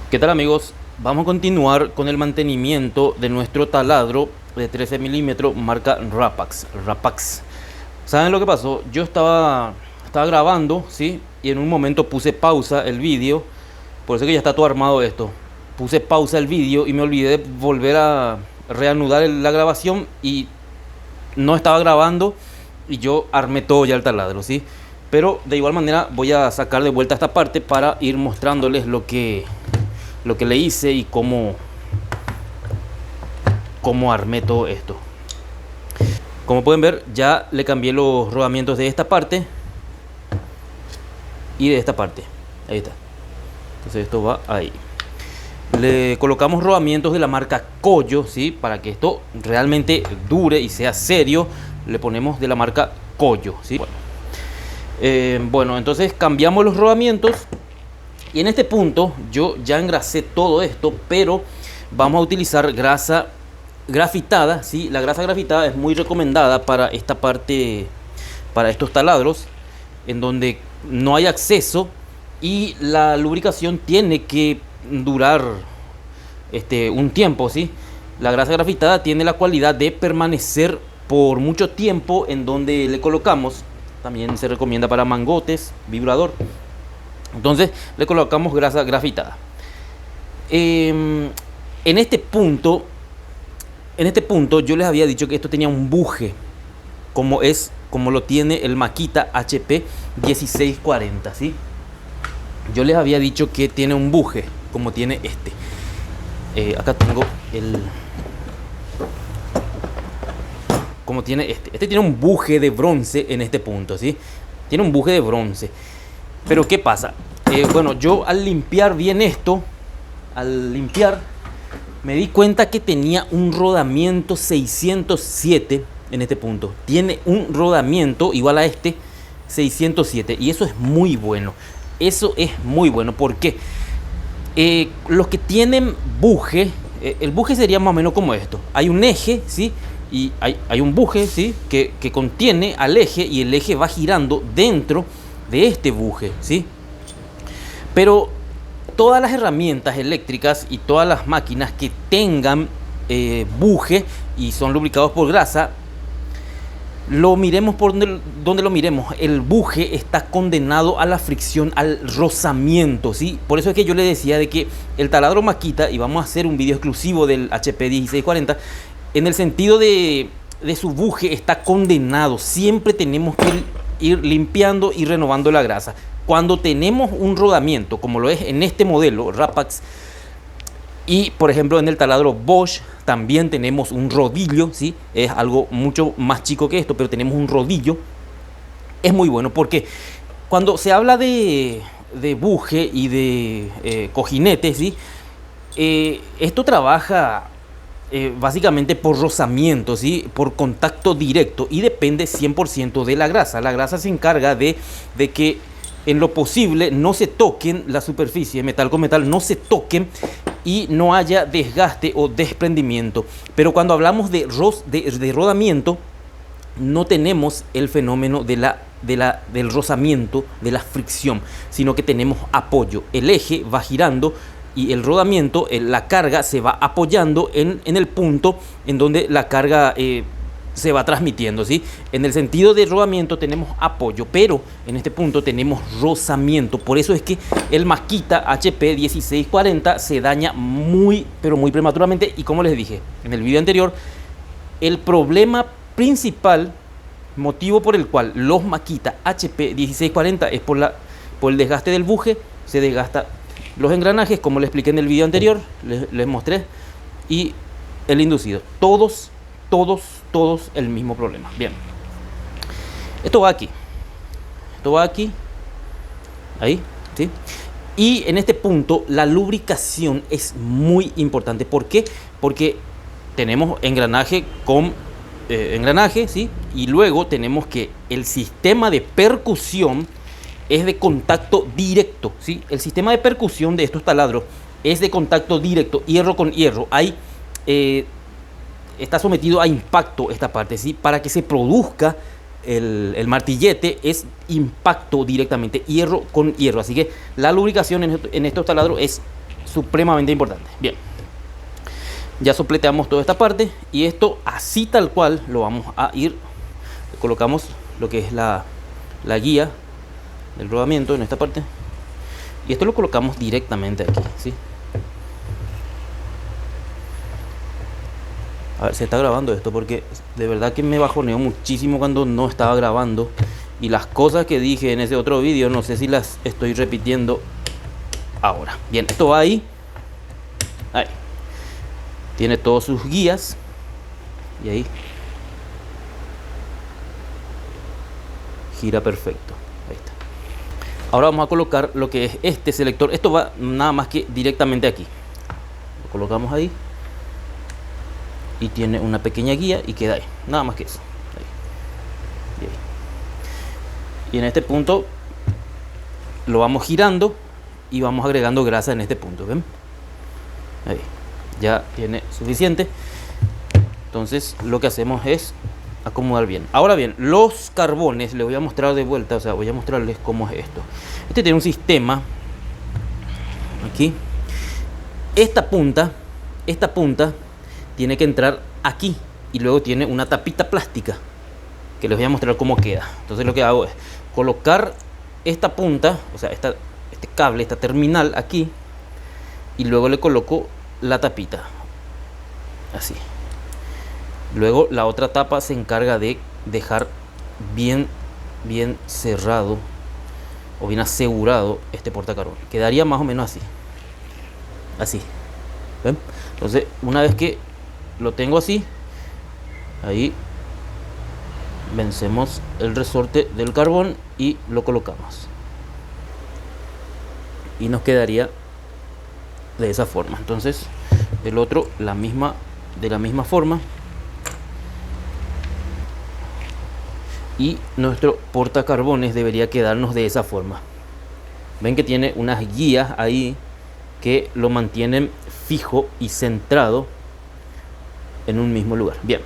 ¿Qué tal, amigos? Vamos a continuar con el mantenimiento de nuestro taladro de 13 milímetros marca Rapax. ¿Saben lo que pasó? Yo estaba grabando, ¿sí? Y en un momento puse pausa el vídeo. Por eso que ya está todo armado esto. Puse pausa el vídeo y me olvidé de volver a reanudar la grabación y no estaba grabando y yo armé todo ya el taladro, ¿sí? Pero de igual manera voy a sacar de vuelta esta parte para ir mostrándoles lo que le hice y cómo armé todo esto. Como pueden ver, ya le cambié los rodamientos de esta parte y de esta parte. Ahí está. Entonces esto va ahí. Le colocamos rodamientos de la marca Collo, ¿sí? Para que esto realmente dure y sea serio, le ponemos de la marca Collo, ¿sí? Bueno, entonces cambiamos los rodamientos. Y en este punto yo ya engrasé todo esto, pero vamos a utilizar grasa grafitada, ¿sí? La grasa grafitada es muy recomendada para esta parte, para estos taladros, en donde no hay acceso y la lubricación tiene que durar un tiempo, ¿sí? La grasa grafitada tiene la cualidad de permanecer por mucho tiempo en donde le colocamos. También se recomienda para mangotes, vibrador. Entonces le colocamos grasa grafitada. En este punto yo les había dicho que esto tenía un buje, como lo tiene el Makita HP 1640, ¿sí? Yo les había dicho que tiene un buje, como tiene este. Acá tengo como tiene este tiene un buje de bronce en este punto, ¿sí? Tiene un buje de bronce. Pero ¿qué pasa? Bueno, yo al limpiar bien esto, me di cuenta que tenía un rodamiento 607 en este punto. Tiene un rodamiento igual a este 607 y eso es muy bueno. Eso es muy bueno porque los que tienen buje, el buje sería más o menos como esto. Hay un eje, ¿sí? Y hay un buje, ¿sí? Que contiene al eje y el eje va girando dentro de este buje, ¿sí? Pero todas las herramientas eléctricas y todas las máquinas que tengan buje y son lubricados por grasa, lo miremos por donde lo miremos, el buje está condenado a la fricción, al rozamiento, ¿sí? Por eso es que yo le decía de que el taladro Makita, y vamos a hacer un video exclusivo del HP 1640, en el sentido de su buje está condenado. Siempre tenemos que ir limpiando y renovando la grasa. Cuando tenemos un rodamiento, como lo es en este modelo Rapax, y por ejemplo en el taladro Bosch también tenemos un rodillo, ¿sí? Es algo mucho más chico que esto, pero tenemos un rodillo. Es muy bueno porque cuando se habla de buje y de cojinete, ¿sí? Esto trabaja básicamente por rozamiento, ¿sí? Por contacto directo y depende 100% de la grasa. La grasa se encarga de que en lo posible no se toquen la superficie, metal con metal, no se toquen y no haya desgaste o desprendimiento. Pero cuando hablamos de rodamiento, no tenemos el fenómeno del rozamiento, de la fricción, sino que tenemos apoyo. El eje va girando y el rodamiento, la carga se va apoyando en el punto en donde la carga se va transmitiendo, ¿sí? En el sentido de rodamiento tenemos apoyo, pero en este punto tenemos rozamiento. Por eso es que el Makita HP 1640 se daña muy, pero muy prematuramente. Y como les dije en el video anterior, el problema principal, motivo por el cual los Makita HP 1640 es por el desgaste del buje. Se desgasta los engranajes, como les expliqué en el video anterior, les mostré, y el inducido. Todos el mismo problema. Bien, esto va aquí, ahí, ¿sí? Y en este punto la lubricación es muy importante. ¿Por qué? Porque tenemos engranaje con engranaje, ¿sí? Y luego tenemos que el sistema de percusión es de contacto directo, ¿sí? El sistema de percusión de estos taladros es de contacto directo, hierro con hierro. Hay está sometido a impacto esta parte, ¿sí? Para que se produzca el martillete es impacto directamente, hierro con hierro. Así que la lubricación en estos taladros es supremamente importante. Bien, ya sopleteamos toda esta parte y esto así tal cual lo vamos a ir, colocamos lo que es la guía del rodamiento en esta parte y esto lo colocamos directamente aquí, ¿sí? A ver, se está grabando esto porque de verdad que me bajoneó muchísimo cuando no estaba grabando y las cosas que dije en ese otro vídeo no sé si las estoy repitiendo ahora. Bien, esto va ahí, ahí tiene todos sus guías y ahí gira perfecto. Ahí está. Ahora vamos a colocar lo que es este selector. Esto va nada más que directamente aquí, lo colocamos ahí y tiene una pequeña guía y queda ahí, nada más que eso. Ahí. Y ahí. Y en este punto lo vamos girando y vamos agregando grasa en este punto, ¿ven? Ahí. Ya tiene suficiente. Entonces lo que hacemos es acomodar bien. Ahora bien, los carbones les voy a mostrar de vuelta, o sea, voy a mostrarles cómo es esto. Este tiene un sistema aquí. Esta punta tiene que entrar aquí y luego tiene una tapita plástica que les voy a mostrar cómo queda. Entonces lo que hago es colocar esta punta, o sea, este cable, esta terminal aquí y luego le coloco la tapita así. Luego la otra tapa se encarga de dejar bien cerrado o bien asegurado este portacarbón. Quedaría más o menos así. ¿Ven? Entonces una vez que lo tengo así, ahí vencemos el resorte del carbón y lo colocamos y nos quedaría de esa forma. Entonces el otro de la misma forma y nuestro portacarbones debería quedarnos de esa forma. Ven que tiene unas guías ahí que lo mantienen fijo y centrado en un mismo lugar. Bien,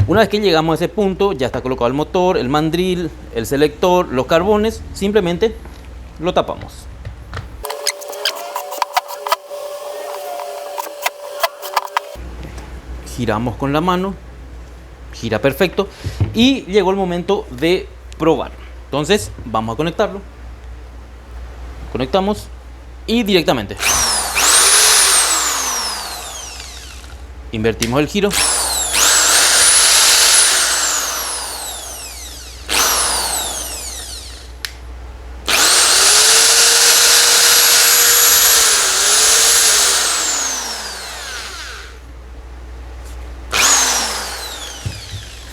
una vez que llegamos a ese punto, ya está colocado el motor, el mandril, el selector, los carbones, simplemente lo tapamos. Giramos con la mano, gira perfecto y llegó el momento de probar. Entonces vamos a conectarlo, conectamos y directamente invertimos el giro.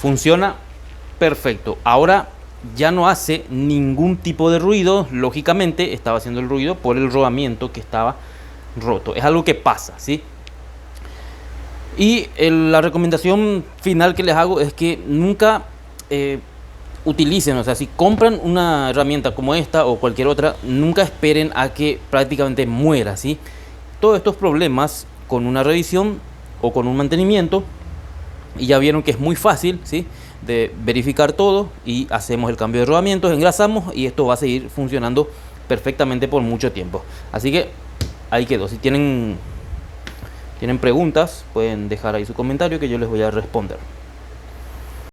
Funciona perfecto. Ahora ya no hace ningún tipo de ruido. Lógicamente estaba haciendo el ruido por el rodamiento que estaba roto. Es algo que pasa, ¿sí? Y la recomendación final que les hago es que nunca utilicen, o sea, si compran una herramienta como esta o cualquier otra, nunca esperen a que prácticamente muera, ¿sí? Todos estos problemas con una revisión o con un mantenimiento, y ya vieron que es muy fácil, ¿sí?, de verificar todo y hacemos el cambio de rodamientos, engrasamos y esto va a seguir funcionando perfectamente por mucho tiempo. Así que ahí quedó. Si tienen preguntas, pueden dejar ahí su comentario que yo les voy a responder.